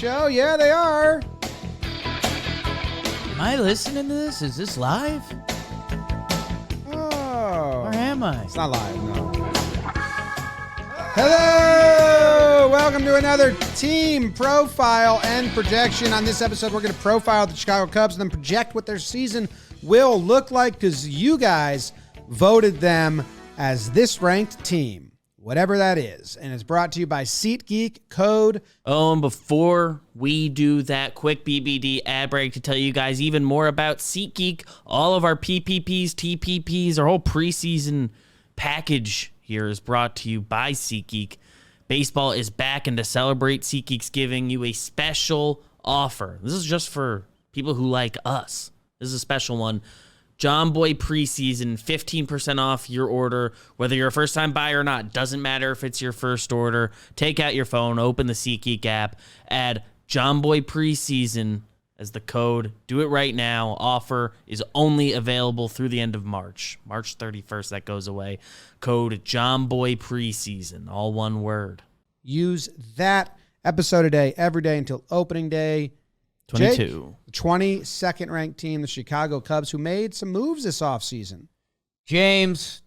show? Yeah, they are. Am I listening to this? Is this live? Oh. Where am I? It's not live, no. Hello! Welcome to another team profile and projection. On this episode, we're going to profile the Chicago Cubs and then project what their season will look like because you guys voted them as this ranked team, whatever that is. And it's brought to you by SeatGeek code. Oh, and before we do that quick BBD ad break to tell you guys even more about SeatGeek, all of our PPPs, TPPs, our whole preseason package here is brought to you by SeatGeek. Baseball is back, and to celebrate, SeatGeek's giving you a special offer. This is just for people who like us. This is a special one. John Boy preseason, 15% off your order, whether you're a first-time buyer or not. Doesn't matter if it's your first order. Take out your phone, open the SeatGeek app, add John Boy preseason as the code. Do it right now. Offer is only available through the end of March. March 31st, that goes away. Code John Boy preseason, all one word. Use that episode a day, every day until opening day. 22. Jake, the 22nd ranked team, the Chicago Cubs, who made some moves this offseason. James,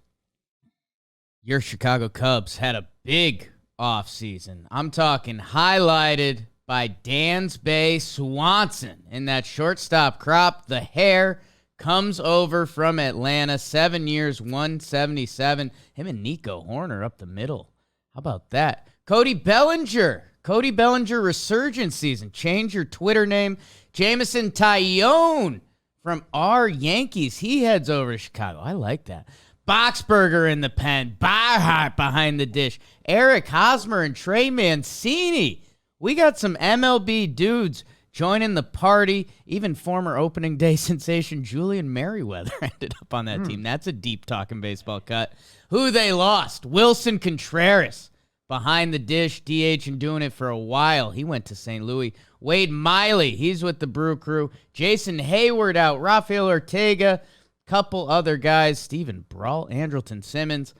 your Chicago Cubs had a big offseason. I'm talking highlighted by Dansby Swanson in that shortstop crop. The hair comes over from Atlanta, 7 years, 177. Him and Nico Horner up the middle. How about that? Cody Bellinger resurgence season. Change your Twitter name. Jameson Taillon from our Yankees. He heads over to Chicago. I like that. Boxberger in the pen. Barheart behind the dish. Eric Hosmer and Trey Mancini. We got some MLB dudes joining the party. Even former opening day sensation Julian Merriweather ended up on that team. That's a deep talking baseball cut. Who they lost? Wilson Contreras. Behind the dish, DH and doing it for a while. He went to St. Louis. Wade Miley, he's with the Brew Crew. Jason Hayward out. Rafael Ortega. Couple other guys. Steven Brawl, Andrelton Simmons.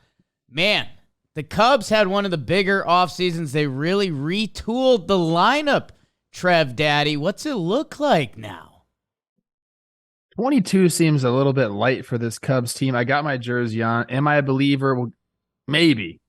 Man, the Cubs had one of the bigger off seasons. They really retooled the lineup. Trev Daddy, what's it look like now? 22 seems a little bit light for this Cubs team. I got my jersey on. Am I a believer? Well, maybe.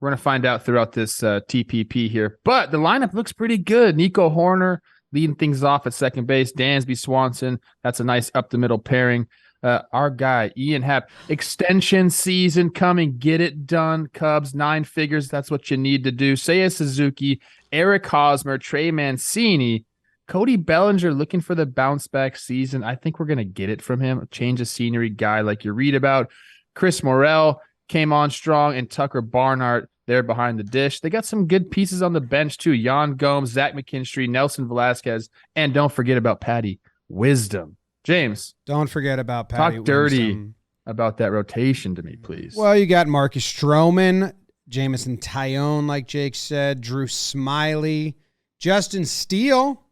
We're going to find out throughout this TPP here. But the lineup looks pretty good. Nico Horner leading things off at second base. Dansby Swanson. That's a nice up-the-middle pairing. Our guy, Ian Happ. Extension season coming. Get it done, Cubs. 9 figures. That's what you need to do. Seiya Suzuki, Eric Hosmer, Trey Mancini, Cody Bellinger looking for the bounce-back season. I think we're going to get it from him. A change of scenery guy like you read about. Chris Morel came on strong, and Tucker Barnhart there behind the dish. They got some good pieces on the bench, too. Yan Gomes, Zach McKinstry, Nelson Velasquez, and don't forget about Patty Wisdom. James. Don't forget about Patty Talk dirty Wisdom. About that rotation to me, please. Well, you got Marcus Stroman, Jameson Taillon, like Jake said, Drew Smiley, Justin Steele,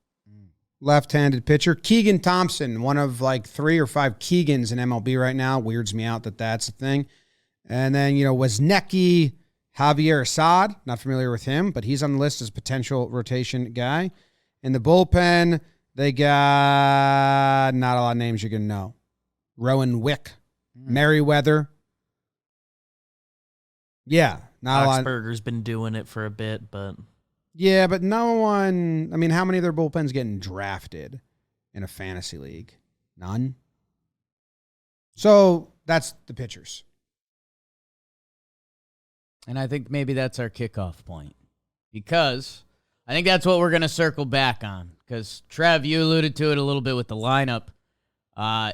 left-handed pitcher, Keegan Thompson, one of like 3 or 5 Keegans in MLB right now. Weirds me out that that's a thing. And then, Wozniacki, Javier Assad, not familiar with him, but he's on the list as potential rotation guy. In the bullpen, they got not a lot of names you're going to know. Rowan Wick, Merriweather. Yeah, not a lot. Boxberger's been doing it for a bit, but... Yeah, but no one... I mean, how many of their bullpens getting drafted in a fantasy league? None. So, that's the pitchers. And I think maybe that's our kickoff point. Because I think that's what we're going to circle back on. Because, Trev, you alluded to it a little bit with the lineup.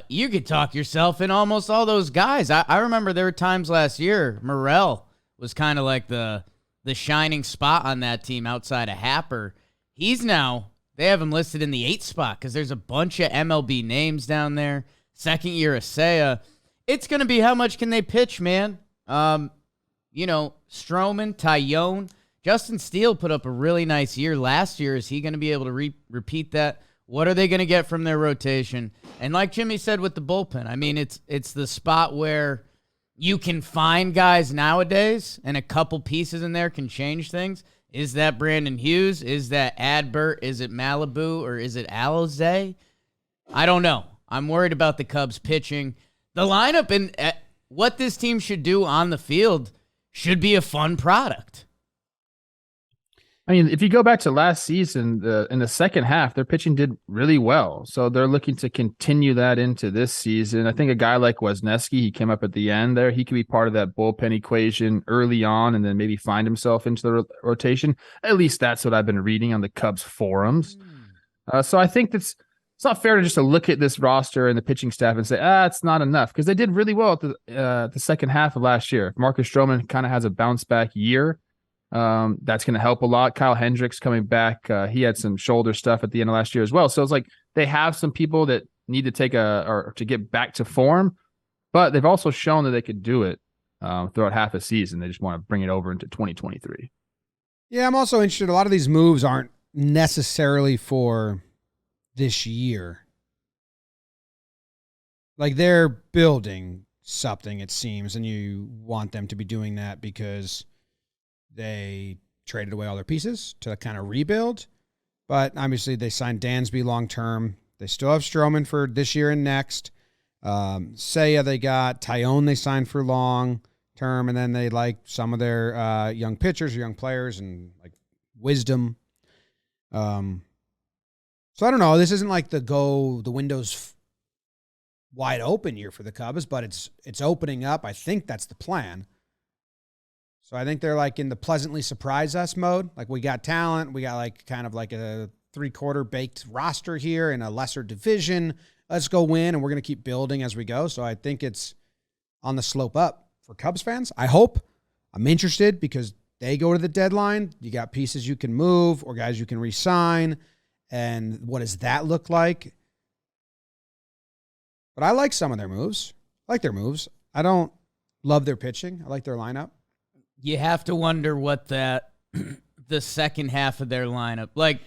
You could talk yourself in almost all those guys. I remember there were times last year, Morel was kind of like the shining spot on that team outside of Happer. He's now, they have him listed in the 8th spot because there's a bunch of MLB names down there. Second year of Seiya. It's going to be how much can they pitch, man? Stroman, Taillon, Justin Steele put up a really nice year last year. Is he going to be able to repeat that? What are they going to get from their rotation? And like Jimmy said with the bullpen, I mean, it's the spot where you can find guys nowadays, and a couple pieces in there can change things. Is that Brandon Hughes? Is that Adbert? Is it Malibu? Or is it Alizé? I don't know. I'm worried about the Cubs pitching. The lineup and what this team should do on the field should be a fun product. I mean, if you go back to last season, in the second half, their pitching did really well. So they're looking to continue that into this season. I think a guy like Wesneski, he came up at the end there. He could be part of that bullpen equation early on and then maybe find himself into the rotation. At least that's what I've been reading on the Cubs forums. So I think it's not fair to just to look at this roster and the pitching staff and say, it's not enough, because they did really well at the second half of last year. Marcus Stroman kind of has a bounce back year. That's going to help a lot. Kyle Hendricks coming back. He had some shoulder stuff at the end of last year as well. So it's like they have some people that need to to get back to form, but they've also shown that they could do it throughout half a season. They just want to bring it over into 2023. Yeah, I'm also interested. A lot of these moves aren't necessarily for this year. Like, they're building something, it seems, and you want them to be doing that because they traded away all their pieces to kind of rebuild. But obviously they signed Dansby long-term. They still have Stroman for this year and next. Seiya they got. Taillon they signed for long-term. And then they like some of their young pitchers or young players and like Wisdom. So I don't know. This isn't like the window's wide open year for the Cubs, but it's opening up. I think that's the plan. So I think they're like in the pleasantly surprise us mode. Like, we got talent. We got like kind of like a 3/4 baked roster here in a lesser division. Let's go win. And we're going to keep building as we go. So I think it's on the slope up for Cubs fans. I hope. I'm interested because they go to the deadline. You got pieces you can move or guys you can re-sign. And what does that look like? But I like some of their moves. I like their moves. I don't love their pitching. I like their lineup. You have to wonder what the second half of their lineup, like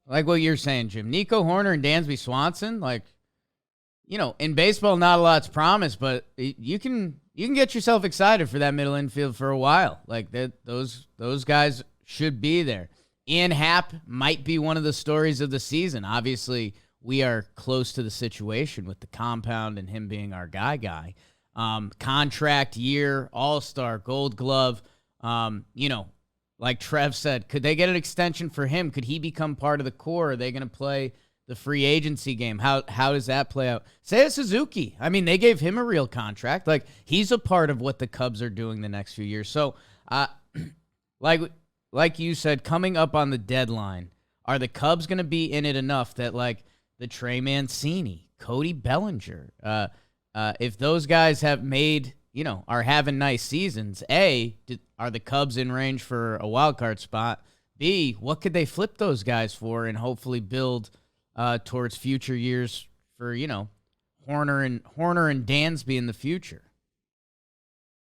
what you're saying, Jim, Nico Hoerner and Dansby Swanson, like, in baseball, not a lot's promised, but you can get yourself excited for that middle infield for a while. Like, those guys should be there. Ian Happ might be one of the stories of the season. Obviously, we are close to the situation with the compound and him being our guy. Contract year, all-star, gold glove. Like Trev said, could they get an extension for him? Could he become part of the core? Are they going to play the free agency game? How does that play out? Seiya Suzuki. I mean, they gave him a real contract. Like, he's a part of what the Cubs are doing the next few years. So, like you said, coming up on the deadline, are the Cubs going to be in it enough that, like, the Trey Mancini, Cody Bellinger, if those guys have made, are having nice seasons, are the Cubs in range for a wild card spot? B, what could they flip those guys for and hopefully build towards future years for, Hoerner and Dansby in the future?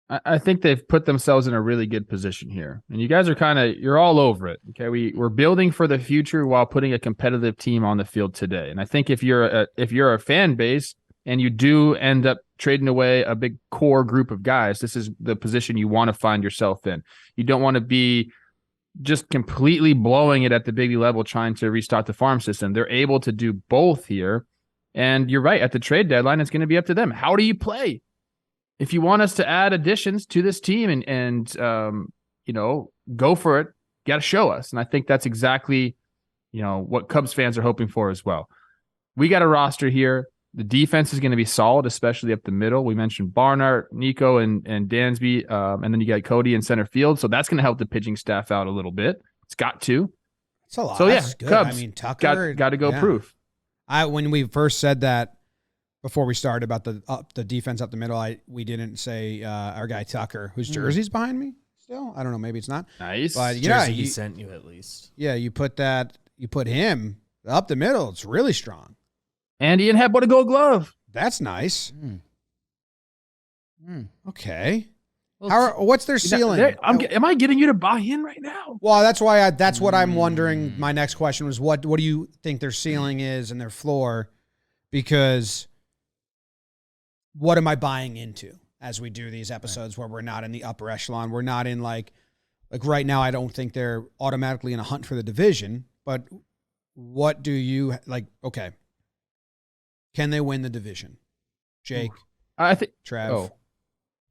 I think they've put themselves in a really good position here. And you guys are you're all over it. Okay. We're building for the future while putting a competitive team on the field today. And I think if you're a fan base, and you do end up trading away a big core group of guys, this is the position you want to find yourself in. You don't want to be just completely blowing it at the big league level trying to restart the farm system. They're able to do both here. And you're right, at the trade deadline, it's going to be up to them. How do you play? If you want us to add additions to this team and go for it, you got to show us. And I think that's exactly, what Cubs fans are hoping for as well. We got a roster here. The defense is going to be solid, especially up the middle. We mentioned Barnhart, Nico, and Dansby, and then you got Cody in center field. So that's going to help the pitching staff out a little bit. It's got to. It's a lot. So, That's good. Cubs I mean, Tucker got to go proof. When we first said that before we started about the defense up the middle, we didn't say our guy Tucker, whose jersey's behind me still. I don't know. Maybe it's not. Nice. But Jersey he sent you at least. Yeah, you put him up the middle. It's really strong. And Ian Happ won a gold glove. That's nice. Okay. Well, What's their ceiling? Am I getting you to buy in right now? Well, that's why that's what I'm wondering. My next question was, what do you think their ceiling is and their floor? Because what am I buying into as we do these episodes where we're not in the upper echelon? We're not in like Like right now, I don't think they're automatically in a hunt for the division, but what do you like? Okay. Can they win the division? Jake, I think Trav,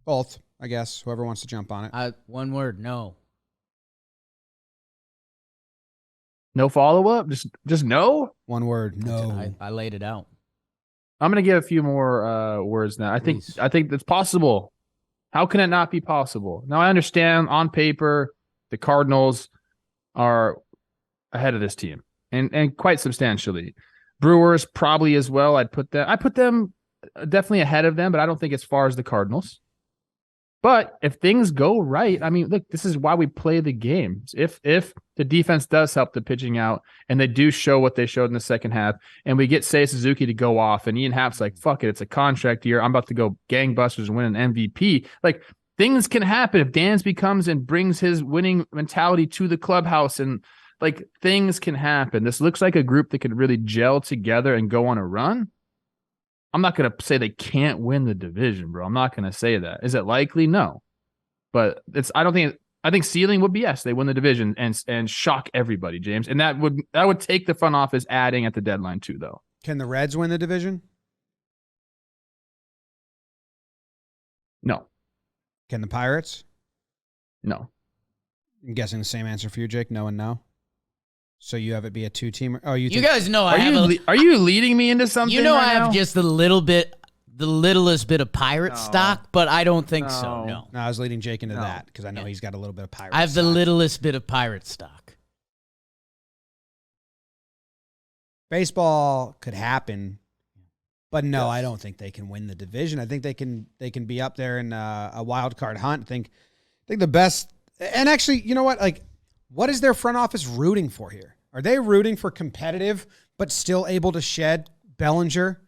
both, I guess, whoever wants to jump on it. One word, no. no follow-up. Just no. One word, no. I laid it out. I'm gonna give a few more words now. Please. I think it's possible. How can it not be possible? Now I understand on paper the Cardinals are ahead of this team and quite substantially. Brewers probably as well. I put them definitely ahead of them, but I don't think as far as the Cardinals. But if things go right, I mean, look, this is why we play the games. If the defense does help the pitching out and they do show what they showed in the second half, and we get Seiya Suzuki to go off, and Ian Happ's like, fuck it, it's a contract year. I'm about to go gangbusters and win an MVP. Like, things can happen if Dansby comes and brings his winning mentality to the clubhouse, and like, things can happen. This looks like a group that could really gel together and go on a run. I'm not going to say they can't win the division, bro. I'm not going to say that. Is it likely? No. But I think ceiling would be yes, they win the division and shock everybody, James. And that would take the front office adding at the deadline too, though. Can the Reds win the division? No. Can the Pirates? No. I'm guessing the same answer for you, Jake. No and no. So you have it be a 2-teamer. Oh, You guys know I have Are you leading me into something? You know right I have now? just the littlest bit of pirate stock, but I don't think so. No. No, I was leading Jake into that because I know he's got a little bit of pirate. I have the stock. littlest bit of pirate stock. Baseball could happen, but no, I don't think they can win the division. I think they can be up there in a wild card hunt. I think the best, and actually, you know what? Like, what is their front office rooting for here? Are they rooting for competitive but still able to shed Bellinger?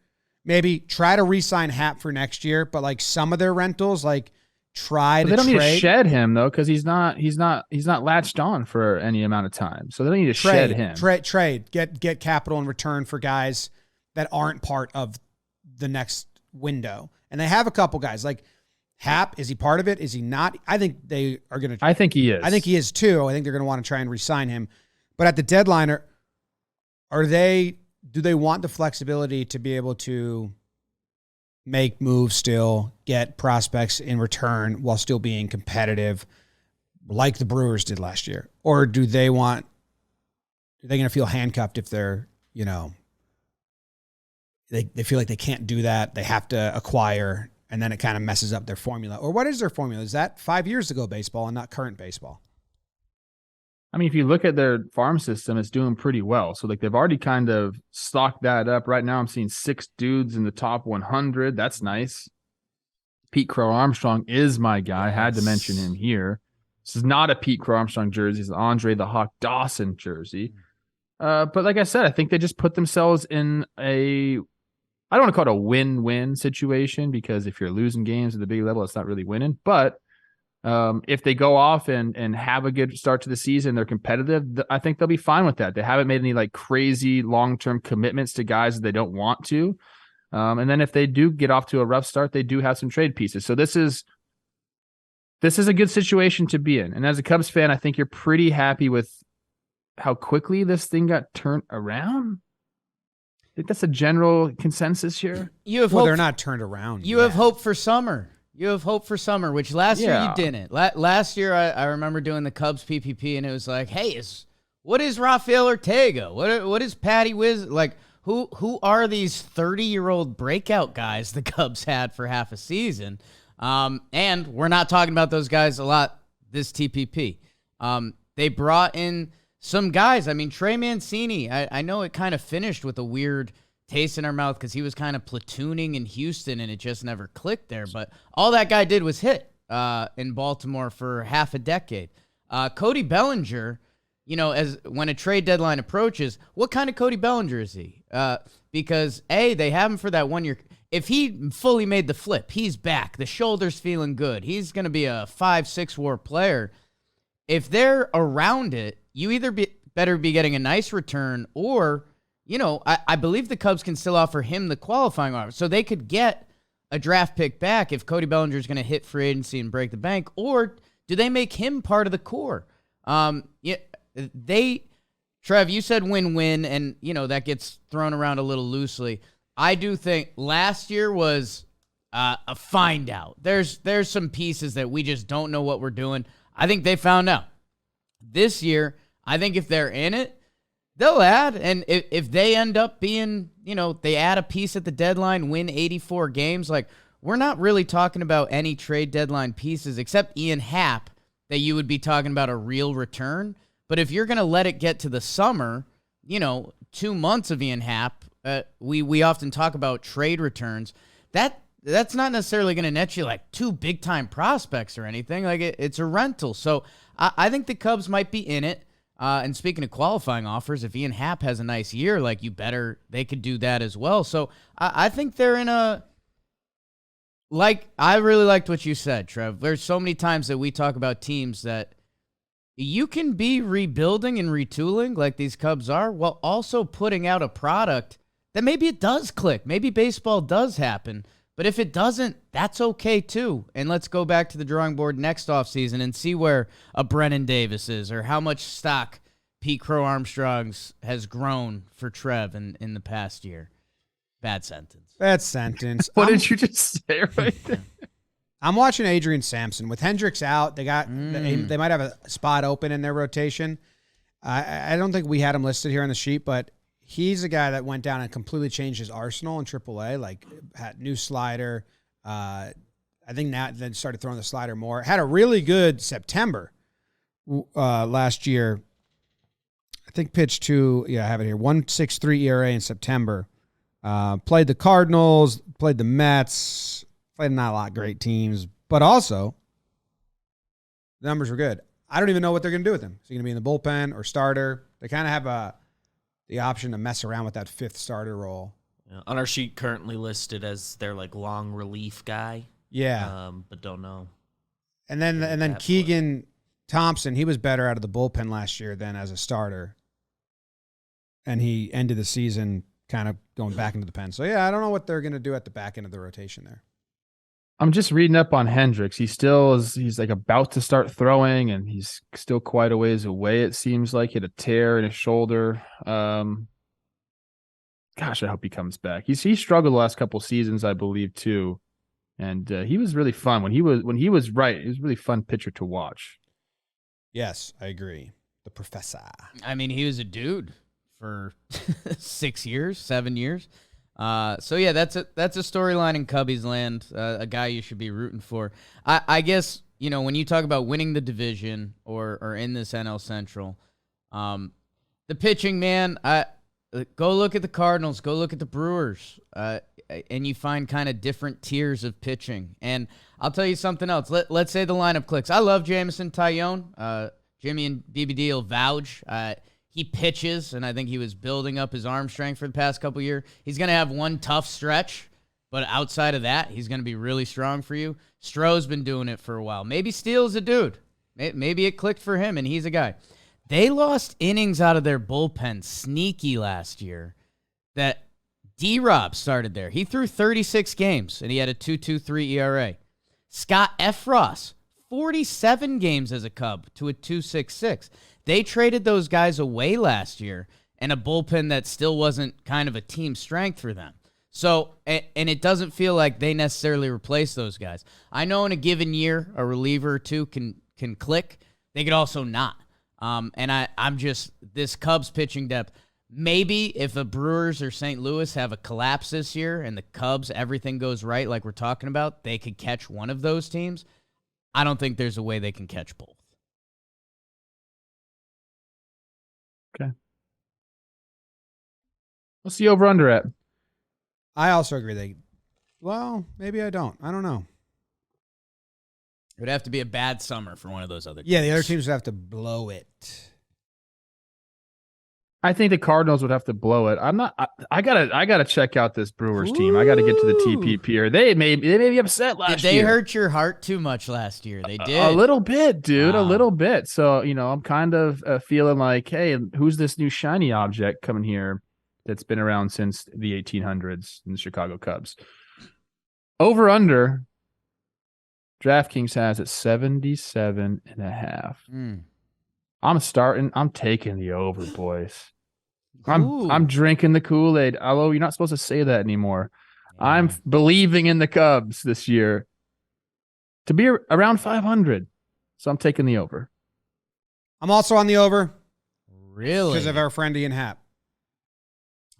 Maybe try to re-sign Happ for next year, but like some of their rentals, like try to They don't trade. need to shed him though, because he's not latched on for any amount of time. So they don't need to shed him. Trade. Get capital in return for guys that aren't part of the next window. And they have a couple guys like Happ. Is he part of it? Is he not? I think they are going to. I think he is. I think he is too. I think they're going to want to try and re-sign him. But at the deadline, do they want the flexibility to be able to make moves still, get prospects in return while still being competitive like the Brewers did last year? Or are they going to feel handcuffed if they're, they feel like they can't do that. They have to acquire, and then it kind of messes up their formula. Or what is their formula? Is that 5 years ago baseball and not current baseball? I mean, if you look at their farm system, it's doing pretty well. So like they've already kind of stocked that up. Right now I'm seeing 6 dudes in the top 100. That's nice. Pete Crow Armstrong is my guy. I had to mention him here. This is not a Pete Crow Armstrong jersey. It's an Andre the Hawk Dawson jersey. But like I said, I think they just put themselves in I don't want to call it a win-win situation, because if you're losing games at the big level, it's not really winning. But if they go off and have a good start to the season, they're competitive, I think they'll be fine with that. They haven't made any like crazy long-term commitments to guys that they don't want to. And then if they do get off to a rough start, they do have some trade pieces. So this is a good situation to be in. And as a Cubs fan, I think you're pretty happy with how quickly this thing got turned around. I think that's a general consensus here. They're not turned around. You have hope for summer. You have hope for summer, which last year you didn't. Last year, I remember doing the Cubs PPP, and it was like, hey, what is Rafael Ortega? What is Patty Wiz? Like, who are these 30-year-old breakout guys the Cubs had for half a season? And we're not talking about those guys a lot this TPP. They brought in some guys. I mean, Trey Mancini, I know it kind of finished with a weird taste in our mouth because he was kind of platooning in Houston and it just never clicked there. But all that guy did was hit in Baltimore for half a decade. Cody Bellinger, as when a trade deadline approaches, what kind of Cody Bellinger is he? Because they have him for that 1 year. If he fully made the flip, he's back. The shoulder's feeling good. He's going to be a 5-6 WAR player. If they're around it, you either better be getting a nice return or, I believe the Cubs can still offer him the qualifying offer. So they could get a draft pick back if Cody Bellinger is going to hit free agency and break the bank, or do they make him part of the core? Trev, you said win-win, and, that gets thrown around a little loosely. I do think last year was a find out. There's some pieces that we just don't know what we're doing. I think they found out. This year, I think if they're in it, they'll add. And if they end up being, they add a piece at the deadline, win 84 games, like, we're not really talking about any trade deadline pieces except Ian Happ that you would be talking about a real return. But if you're going to let it get to the summer, 2 months of Ian Happ, we often talk about trade returns. That's not necessarily going to net you like 2 big-time prospects or anything. Like it's a rental. So I think the Cubs might be in it. And speaking of qualifying offers, if Ian Happ has a nice year, like they could do that as well. So I think they're in a... Like, I really liked what you said, Trev. There's so many times that we talk about teams that you can be rebuilding and retooling like these Cubs are while also putting out a product that maybe it does click. Maybe baseball does happen. But if it doesn't, that's okay too. And let's go back to the drawing board next offseason and see where a Brennan Davis is or how much stock Pete Crow Armstrong's has grown for Trev in the past year. Bad sentence. What did you just say right there? I'm watching Adrian Sampson. With Hendricks out, they might have a spot open in their rotation. I don't think we had him listed here on the sheet, but he's a guy that went down and completely changed his arsenal in AAA, like had new slider. I think now then started throwing the slider more. Had a really good September last year. I think pitched I have it here, 1.63 ERA in September. Played the Cardinals, played the Mets, played not a lot of great teams, but also the numbers were good. I don't even know what they're going to do with him. Is he going to be in the bullpen or starter? They kind of have the option to mess around with that 5th starter role. Yeah, on our sheet, currently listed as their like long relief guy. Yeah, but don't know. And then Keegan Thompson, he was better out of the bullpen last year than as a starter, and he ended the season kind of going back into the pen. So, yeah, I don't know what they're going to do at the back end of the rotation there. I'm just reading up on Hendricks. He's like about to start throwing, and he's still quite a ways away, it seems like. He had a tear in his shoulder. Gosh, I hope he comes back. He struggled the last couple seasons, I believe, too. And he was really fun. When he was right, he was a really fun pitcher to watch. Yes, I agree. The professor. I mean, he was a dude for 6 years, 7 years. So yeah, that's a storyline in Cubbies land, a guy you should be rooting for. I guess, when you talk about winning the division or in this NL Central, the pitching, man, go look at the Cardinals, go look at the Brewers, and you find kind of different tiers of pitching. And I'll tell you something else. Let's say the lineup clicks. I love Jameson, Taillon. Jimmy and BBD will vouch. He pitches, and I think he was building up his arm strength for the past couple years. He's going to have one tough stretch, but outside of that, he's going to be really strong for you. Stroh's been doing it for a while. Maybe Steele's a dude. Maybe it clicked for him, and he's a guy. They lost innings out of their bullpen sneaky last year that D-Rob started there. He threw 36 games, and he had a 2.23 ERA. Scott Efros, 47 games as a Cub to a 2.66. They traded those guys away last year and a bullpen that still wasn't kind of a team strength for them. So, and it doesn't feel like they necessarily replace those guys. I know in a given year, a reliever or two can click. They could also not. And I'm just, this Cubs pitching depth, maybe if the Brewers or St. Louis have a collapse this year and the Cubs, everything goes right like we're talking about, they could catch one of those teams. I don't think there's a way they can catch both. Okay. What's the over-under at? I also agree. Maybe I don't. I don't know. It would have to be a bad summer for one of those other teams. Yeah, the other teams would have to blow it. I think the Cardinals would have to blow it. I gotta check out this Brewers team. I gotta get to the TPP here. They may be upset last year. Did they hurt your heart too much last year? They did. A little bit, dude. Wow. A little bit. So, I'm kind of feeling like, hey, who's this new shiny object coming here that's been around since the 1800s in the Chicago Cubs? Over under. DraftKings has it 77.5. I'm taking the over, boys. I'm drinking the Kool-Aid. Although you're not supposed to say that anymore. Yeah. I'm believing in the Cubs this year to be around 500. So I'm taking the over. I'm also on the over. Really? Because of our friend Ian Happ.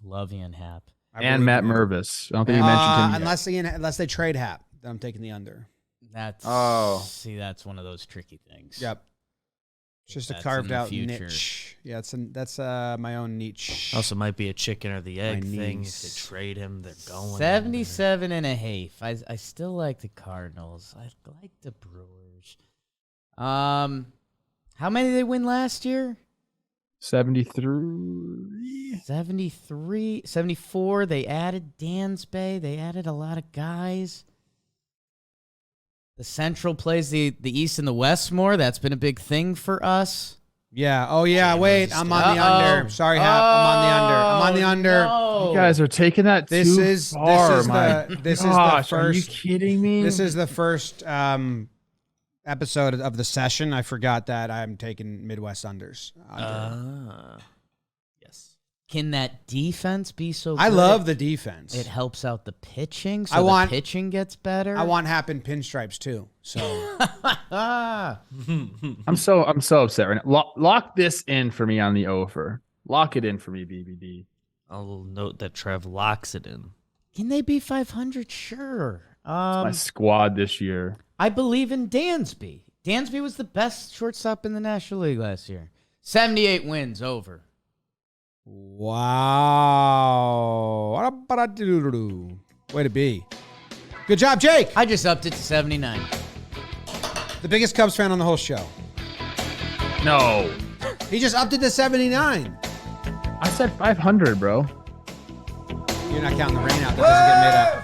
Love Ian Happ. And Matt Mervis. I don't think you mentioned him yet. Unless they trade Happ, then I'm taking the under. That's one of those tricky things. Yep. It's just a That's carved in the out future. niche. Yeah, that's my own niche. Also might be a chicken or the egg My thing. niece. If they trade him, they're going. 77.5. I still like the Cardinals. I like the Brewers. How many did they win last year? 73. 73, 74. They added Dansby. They added a lot of guys. The Central plays the East and the West more. That's been a big thing for us. Yeah. Oh, yeah. Wait, I'm on the under. Sorry, Hap. I'm on the under. I'm on the under. No. You guys are taking that too far. This is the first. Are you kidding me? This is the first episode of the session. I forgot that I'm taking Midwest unders. Yes. Can that defense be so good? I love the defense. It helps out the pitching, so the pitching gets better. I want Hap in pinstripes too. So I'm so upset right now. Lock this in for me on the over. Lock it in for me, BBD. I'll note that Trev locks it in. Can they be 500? Sure. My squad this year. I believe in Dansby. Dansby was the best shortstop in the National League last year. 78 wins over. wow. Way to be. Good job, Jake. I just upped it to 79. The biggest Cubs fan on the whole show. No. He just upped it to 79. I said 500, bro. You're not counting the rain out. That doesn't get made up.